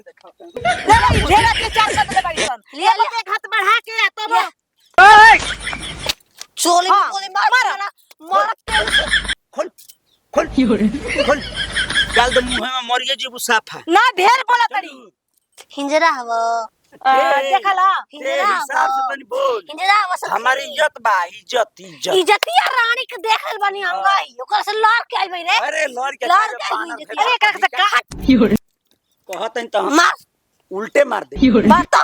ले भाई ढेर अत्याचार कर दे बाड़ी सन ले ले एक हाथ बढ़ा के तब चोली में गोली मार ना मार खोल खोल खोल डाल दे मुंह में मरिए जीबू साफा ना ढेर बोला तड़ी हिंजरा हवा देखला हिंजरा हिसाब से तनी बोल हिंजरा हवा सब हमारी इज्जत बा इज्जत इज्जतिया रानी के देखल बनी हम गई ओकर से लड़ के आई रे अरे लड़ के लड़ के अरे एकरा से काट कहत हैं तो मार उल्टे मार दे बता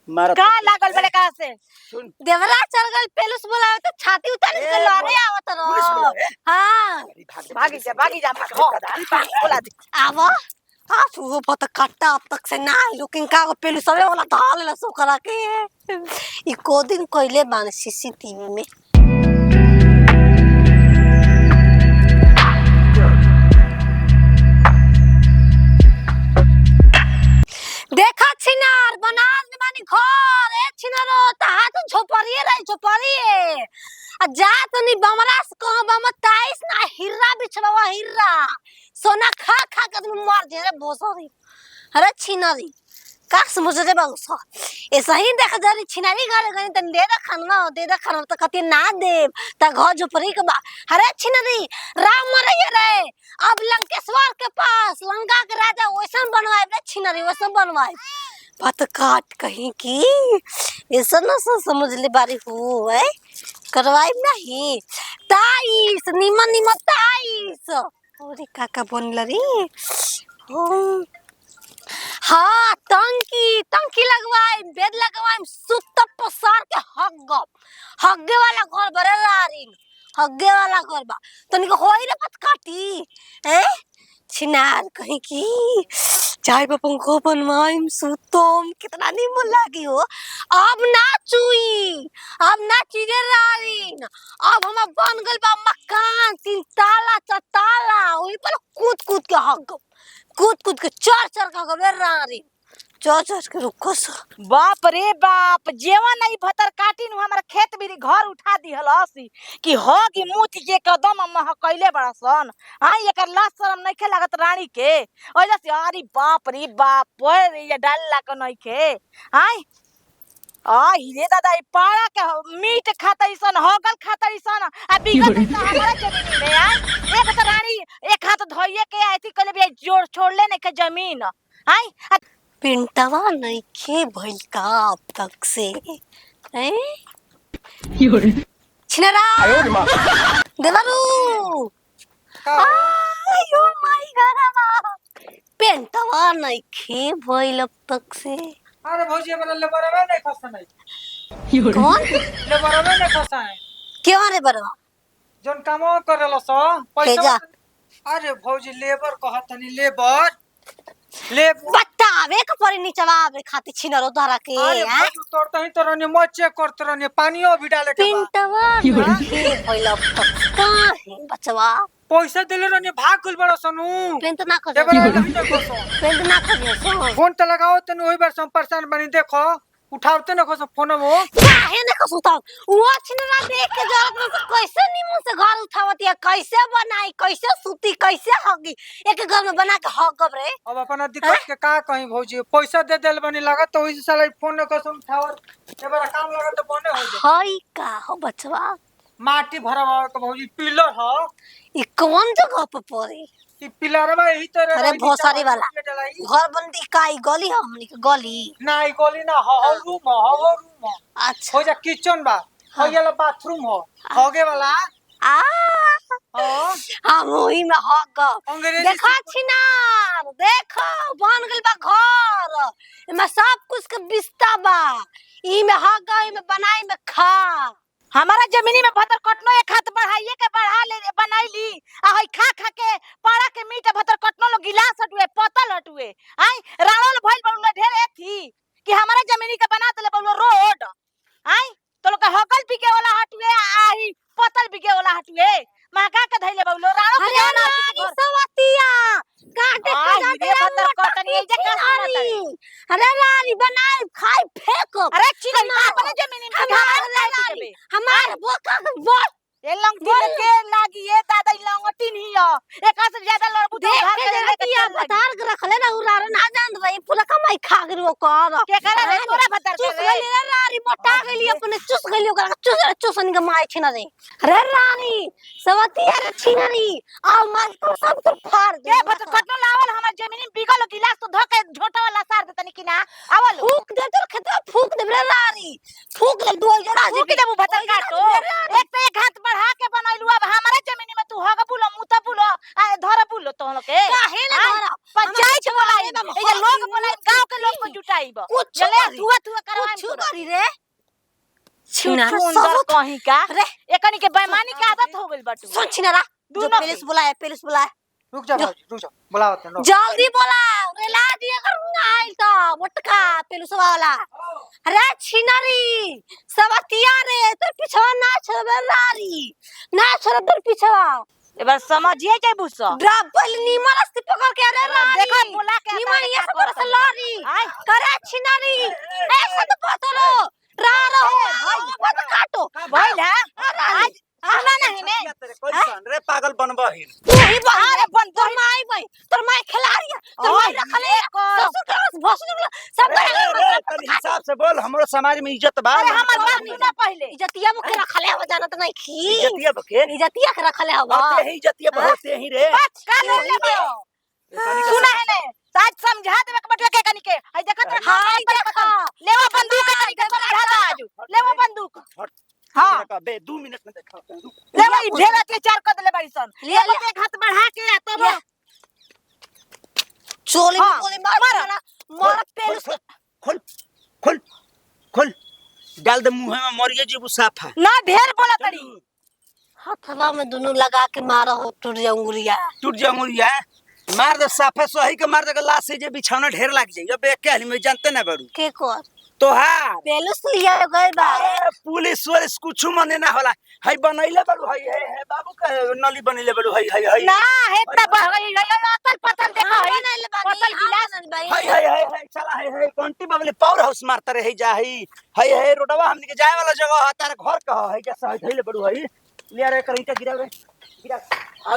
मार का लागल बड़े का से सुन देवरा चल गल पेलुस बोलावे तो छाती उतार के लड़े आवत पुलिस रो बुलावे हां भागी जा बोला दे आवा आप वो पता काटा अब तक से ना लेकिन का पेलुस सबे वाला धाल ला सो करा के ई को दिन कोइले बान सीसीटीवी में देखा छिनार बनास में बानी घर ए छिनारो त हाथ झोपरिए रही झोपरिए आ जा तनी बमरास कह बम 23 ना हिर्रा बिछवा हिर्रा सोना खा खा के तुम मर जे रे बोसरी अरे छिनारी का समझ रे बाबू ऐसा ही देख जरी छिनारी घर गनी तन दे दे खाना त कति ना दे त घर झोपरी के बा अरे छिनारी राम मरे रे अब लंकेश्वर के पास लंका के राजा वैसन बनवाए रे छिनारी वैसन बनवाए पत काट कहीं की ऐसा ना समझ ले बारी हो है करवाई नहीं ताईस निमन निमन ताईस अरे काका बनल रे हाँ टंकी लगवाए बेड लगवाए सुत पसार के हग्गे वाला घर बरे रारिन हग्गे वाला घर बा तनिक होई रे पत काटी हैं छिनार कहीं की चाय पपन को बनवाइम सुतोम कितना निमन लागी हो अब ना चुई अब ना चीजे रारिन अब हम बन गइल बा मकान 3 ताला 4 ताला ओही पर कूद के हग कूद के चढ़ के गबे रारिन चढ़ के रुको सो बाप रे बाप जेवा नहीं भतर काटिन हमार खेत भी घर उठा दिहल हसी कि होगी मुठ के कदम मह कइले बड़ा सन हां एकर लाश शरम नहीं खे लागत रानी के ओइला से अरे बाप रे बाप ओए ये डालला क नहीं खे हां हीरे दादा ई पाड़ा के मीट खातई सन होगल खातई सन आ बिगत हमारा जमीन में यार एक त रानी एक हाथ धोइए के आती कले भी जोड़ छोड़ले नहीं के जमीन हां पिंटवा नहीं खे भइल का अब तक से हैं छिनरा देवरू आयो माय गॉड पिंटवा नहीं खे भइल अब तक से अरे भौजी वाला ले बराबर नहीं खसा नहीं कौन ले बराबर नहीं खसा है क्यों रे बरवा जोन कामो करलो सो पैसा अरे भौजी लेबर कहत नहीं लेबर ले बतावे के परी नीचवावे खाती छिनरो धरा के अरे हैं भौजी तोड़ता ही तो मत चेक करत रहने पानियो भी डाले के बा पिंटवा नहीं भइल अब तक का है बचवा पैसा देले रहने भाग गइल बड़ा सनु पेंट ना कर लेबर नहीं देखो सो पेंट ना कर फोन त लगाओ तने ओही बार सम परेशान बनी देखो उठावते न खस फोन वो काहे ने कसुता वो छिनरा देख के जरूरत में कैसे निमन से घर उठावत या कैसे बनाई कैसे सूती कैसे होगी एक घर में बना के हगब रे अब अपना दिक्कत के का कहीं भौजी पैसा दे देल बनी लागत तो ओही साला फोन न कसम उठावर एबार काम लागत तो बने हो जाए हई का हो बचवा माटी भरावा के भौजी पिलर ह ई कौन जगह पर पड़ी ई पिलरवा यही तरह अरे भोसरी वाला घर बंदी काई गली हमनी के गली ना ई गोली ना हो रूम अच्छा हो जा किचन बा हो गेला बाथरूम हो होगे वाला आ हां हम ओही में हगब अंग्रेजी देखा छिनार देखो बन गइल बा घर एमे सब कुछ के बिस्ता बा ई में हगा ई में बनाई में खा हमारा जमीनी में भतर कटनो एक हाथ बढ़ाइए के बढ़ा ले बनाईली आ हई खा खा के पाड़ा के मीट भतर कटनो लो गिलास हटुए पतल हटुए आई रावल भइल बउला ढेर थी कि हमारा जमीनी के बना देले बउला रोड आई तो लोग हकल बिके वाला हटुए आई पतल बिके वाला हटुए महका के धइले बउलो रावल अरे नानी सवतिया काटे के जाते भतर कटनी ए जे का सुनत अरे रानी बनाई खाई फेंको अरे चिकन अपने जमीनी में हमार बोका बोल ए लंगटी में के लागी ये दादा ई लंगटी नहीं हो एका से ज्यादा लड़बू तो देख घर के के जरा लेके कि चल आप लागी। बता के रखले ना उरार ना जान रही पूरा कमाई खा गई वो कर के करे रे तोरा भतर के चुस रे गली रे रानी मोटा गली अपने चुस गली ओकरा चुस चुसनी के माई छिना रे रे रानी सवती रे छिनरी आ मार तो सब तो फाड़ दे के भतर कटनो लावल हमर जमीन में बिगल गिलास तो धके झोटा वाला सार दे तनी कि ना आवल फूक दे तो खेत फूक दे रे रानी फूक दे दो जरा फूक देबू भतर काटो एक पे एक हाथ बढ़ा के बनैलू अब हमारे जमीन में तू हग बुलो मुता बुलो आ धर बुलो तो के काहे ना धरा पंचायत बोलाई ए जे लोग बोलाई गांव के लोग को जुटाईब कुछ चले धुआ धुआ करवाई कुछ करी रे छिना छिना सुंदर कहीं का रे एकनी के बेईमानी के आदत हो गइल बाटू सुन छिनरा जो दोनों पुलिस बुलाए रुक जा भाजी रुक जा बुलाओ तनो जल्दी बोलाओ रे ला दिए कर आइल तो मोटका पुलिस वाला रे छिनरी सवतिया रे तो पिछवा ना छबे रारी ना छबे तो पिछवा एबार समझिए जाय बुसो डबल नीमन से पकड़ के रे रानी देखो बुला के नीमन ये सब से लड़ी आय करे छिनरी ऐसे तो पतलो रा रहो भाई मत काटो भइल है आज सुना नहीं ने तेरे कैसन रे पागल बनबहिन तू ही बाहर बन तोर माई भाई तोर माई खिलाड़ी है तोर माई रखले ससुर के भसुर सब तनी हिसाब से बोल हमरो समाज में इज्जत बा अरे हमर बात सुना पहले इज्जतिया के रखले हो जानत नहीं खी इज्जतिया बके इज्जतिया के रखले हो बाते ही इज्जतिया बहुत ही रे बस का ले लेबो सुना है ने आज समझा देबे के बटवा के कनी के आई देखत रे हाय देखा लेवा बंदूक कनी के समझा दा आज लेवा बंदूक हां बे 2 मिनट में देखा लेवा ई ढेर अत्याचार कर देले बाड़ी सन ले ले एक हाथ बढ़ा के तब चोली हाँ, बोली मार मार पेल खोल खोल खोल डाल दे मुंह में मरिए जीबू साफा ना ढेर बोला तड़ी हथवा में दोनों लगा के मारा हो टूट जाऊंगुरिया टूट जाऊंगुरिया मार दे साफा सही के मार दे लाश से जे बिछौना ढेर लाग जाई अब एक कहली में जानते ना बड़ू के कर तोहार पेलुस लिया गए बा पुलिस वलिस कुछ मने ना होला हई बनैले बड़ू हई है बाबू का नली बनैले बड़ू हई हई हई ना हेतना बहई अतल पतल देखा हई पतल गिलास हई हई हई हई चला हई हई कंटी बबले पावर हाउस मारता रे हई जा हई हई हई रोडवा हमनी के जाए वाला जगह है तार घर का हई जैसा हई धइले बड़ू हई ले रे कहीं गिरा रे गिरा आ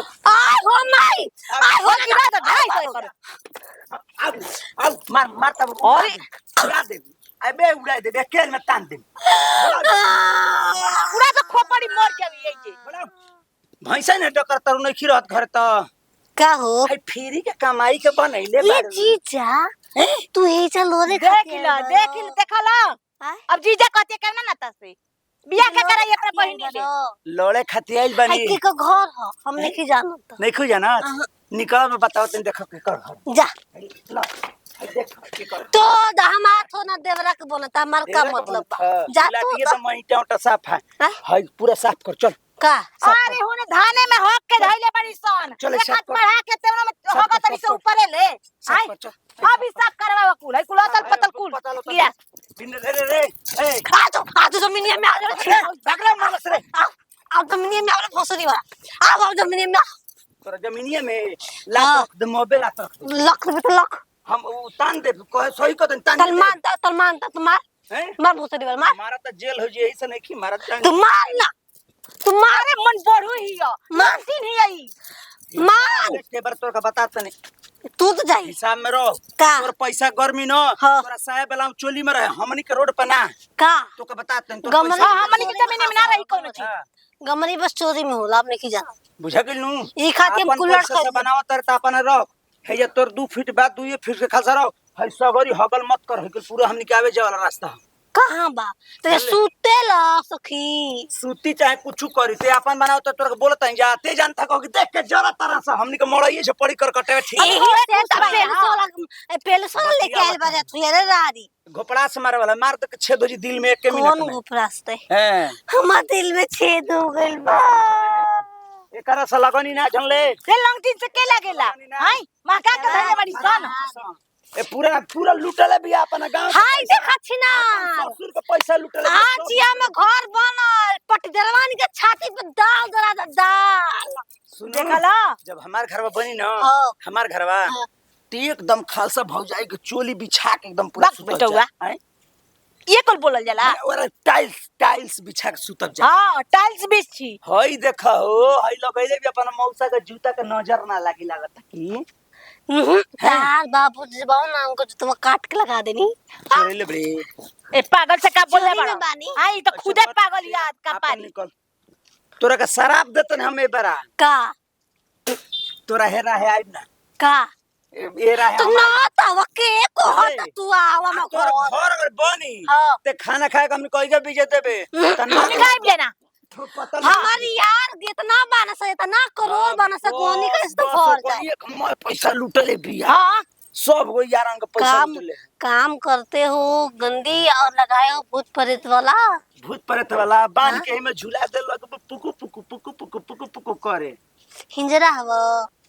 हो माई आ हो गिरा तो ढाई कर अब मार मारता अरे उड़ा दे अबे उड़ा दे बेकेल में तान दे पूरा तो खोपड़ी मर जावी ए जे भैंसा ने टकर तर नहीं खिरत घर त का हो हई फ्री के कमाई के बनैले ये जीजा तू ही चलो रे देख ल देखला अब जीजा कहते करना ना तसे बियाह के करे अपने बहिनी ले लोड़े खाती आइल बनी के का घर हो हम नहीं जानत नहीं खु जाना निकल में बताओ तनी देखो के कर घर जा ला देख के कर तो हमार थो ना देवरा के बनता हमार का मतलब बा जा तू ये तो महीटा उटा साफ है हई पूरा साफ कर चल का अरे हुने धाने में हक के धइले बड़ी सन चले एक हाथ साफ कर। बढ़ा के तेवना में होगा तनी से ऊपर ले आई अभी साफ करवा कुल है कुल अतल पतल कुल गिरा बिन रे रे रे ए आ तो जमीनिया में आ जा बगरा मारस रे आ जमीनिया में आ भोसरी वाला आ जमीनिया में तोरा जमीनिया में लाख द मोबाइल आता लख रुपए तो लख हम तान दे कहे सही को तान तलमान तुम्हार हैं मार भोसरी वाला मार हमारा तो जेल हो जे ऐसा नहीं की मारा तू मार ना तू मार अरे मन बढ़ू ही हो मानसीन ही आई मार के बार तोरा बताता नहीं तू तो जाई हिसाब में रहो का तोर पैसा गर्मी न हाँ। तोरा साया बेलाऊ चोली में रहे हमनी के रोड पर ना का तो के बताते हैं गमन हमनी के जमीन में ना रही कोनो चीज गमरी बस चोरी में होला आपने की जाना बुझा गेल नु ई खातिर अपन कुल्लड़ पैसा से बनावा तर त अपन रख है ये तोर 2 फीट बाद 2 फीट के खासा रहो है सगरी हगल मत कर है पूरा हमनी के आवे जाए वाला रास्ता कहां बा ते सूते ला सखी सूती चाहे कुछ करी ते अपन बनाओ तो तोरा बोलत है जाते जानता को कि देख के जरा तरह से हमनी के मड़ाइए से पड़ी कर कटे ठीक एही से त पेलसोला लेके आइल बारे तू यार रारी घोपड़ा से मारे वाला मार के छेद हो जी दिल में एक मिनट कौन में घोपरास्ते हैं हमार दिल में छेद हो गइल बा एकरा से लगनी ना झनले से लंगटिन से के लागेला हाय महका के धइले बड़ी सन ए पूरा पूरा लुटले भी अपन गांव हाय देखा छी ना ससुर के पैसा लुटले आजिया में घर बनल पटदरवानी के छाती पे दाल दरा दाल सुनो देखला जब हमार घरवा बनी ना हाँ। हमार घरवा हाँ। तो एकदम खालसा भौजाई के चोली बिछा के एकदम पूरा बस बेटौआ। ये कुल बोलल जाला। और टाइल्स टाइल्स बिछा के सुतब जा। हाँ टाइल्स बीच छी। हई देखा हो हई लगैले भी अपन मौसा के जूता के नजर ना लागी लागत की यार बाबू जी बाबू ना हमको जो तुम काट के लगा देनी चोरेले बे। ए पागल से का बोले चोरी में बड़ा बानी। हां ई तो खुदे पागल याद का अपन पारी। निकल तोरा का शराब देतन हमें बरा का तोरा हेरा है आई ना का एरा है तू ना तव के को अरे, हट तू आवा में तोर घर घर अगर बनी हाँ। ते खाना खाए के हमने कहि के बीजे देबे तना निकाल लेना। पता नहीं हमारी यार इतना बनस इतना करोड़ बनस कोनी का इस तो फर जाए। मैं पैसा लूटले बिया हां सब गो यारन के पैसा काम लूटले काम करते हो गंदी और लगाए हो भूत प्रेत वाला भूत प्रेत वाला बांध के में झूला देलक पुकु पुकु पुकु पुकु पुकु पुकु करे हिंजरा हव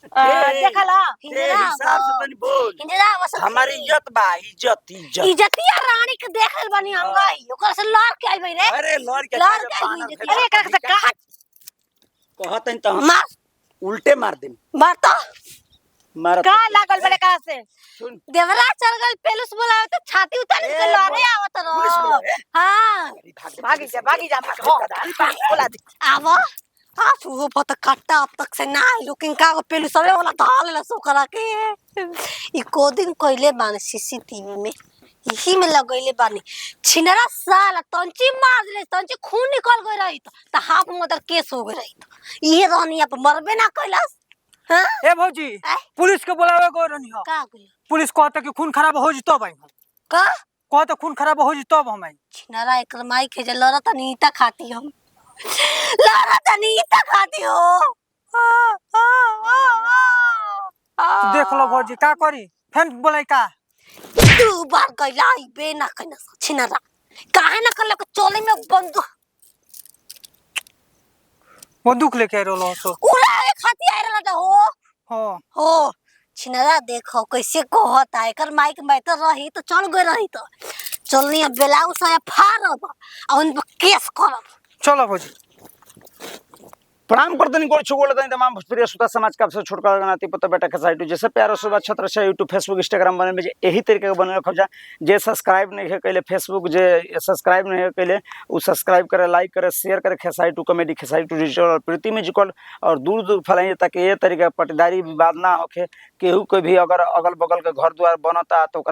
देखला ए हिंजरा हिसाब से हव तनी बोल हिंजरा हव सब हमारी इज्जत बा इज्जत इज्जत इज्जतिया रानी के देख ले बनी हम गई ओकर से लड़ के आई भाई रे अरे लड़ के लड़ के आई इज्जतिया। अरे एकरा से काट कहतन त हम मार उल्टे मार देम मारता मारत का लागल बड़े का से। सुन देवरा चल गल पेलुस बुलावे तो छाती उतार के ए, लड़े आवत पुलिस रहो बुलावे? हां भागी जा बोला दे। आवा आप वो बहुत कट्टा अब तक से ना आई लेकिन का पेलु सबे वाला धाल ला सो करा के ई को दिन कोइले बान सीसीटीवी में यही में लगैले बानी छिनरा साला तंची मार दे तंची खून निकल गई रही तो हाफ मदर केस हो गई रही तो ये रहनी अब मरबे ना कैलास हां ए भौजी पुलिस के बुलावे गो रहनी हो का गई पुलिस कहता कि खून खराब हो जितो भाई का कहता खून खराब हो जितो हम आई छिनरा एक माई के जे लड़त नीता खाती हम लड़त नीता खाती हो देख लो भौजी का करी फेन बोलाई का दू बार गइला बे ना कना छिनरा काहे ना कल के चोले में बंदूक लेके आ रहलो सो उड़ाए खाती आए रहला हो हां हो छिनरा देखो कैसे कहत है एकर माइक में तो रही तो चल गई रही तो चलनी ब्लाउज आया फाड़ब और उन पर केस करब। चलो भौजी प्रणाम करतनी गोड़ छुगोड़ तनी तमाम भोजपुरी सुता समाज का सबसे छोटका गनाती पता बेटा के साइट जैसे प्यारो सुबह छत्र से यूट्यूब फेसबुक इंस्टाग्राम बने में जे यही तरीके के बने रखो जा जे सब्सक्राइब नहीं है कैले फेसबुक जे सब्सक्राइब नहीं है कैले उ सब्सक्राइब करे लाइक करे शेयर करे खेसाई टू कॉमेडी खेसाई टू डिजिटल और प्रीति म्यूजिकल और दूर दूर फैलाइए ताकि ये तरीके पटदारी विवाद ना होके केहू कोई भी अगर अगल बगल के घर द्वार बनता तो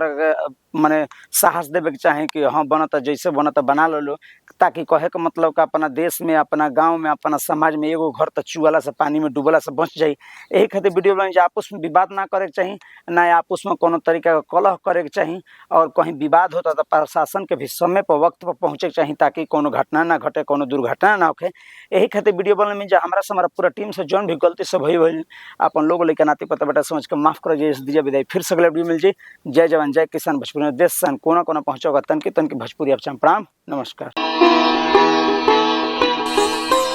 माने साहस देवे के चाहे कि हाँ बनता जैसे बनता बना लो ताकि कहे के मतलब का अपना देश में अपना गांव में अपना समाज में एगो घर तो चुआला से पानी में डूबला से बच जाई। यही खातिर वीडियो बनाई आपस में विवाद ना करे के चाहिए ना आपस में कोनो तरीका का कलह करे के चाहिए और कहीं विवाद होता तो प्रशासन के भी समय पर वक्त पर पहुँचे के चाहिए ताकि कोनो घटना ना घटे कोनो दुर्घटना ना होके। यही खातिर वीडियो बनने में हमारा से हमारा पूरा टीम से जौन भी गलती से भई अपन लोग लेकर नाते पता बेटा समझ के माफ कर दीजिए विदाई फिर से अगले वीडियो मिल जाए। जय जवान जय किसान भोजपुरी देश सन कोना कोना पहुँचोगा तन की भोजपुरी आप प्रणाम नमस्कार।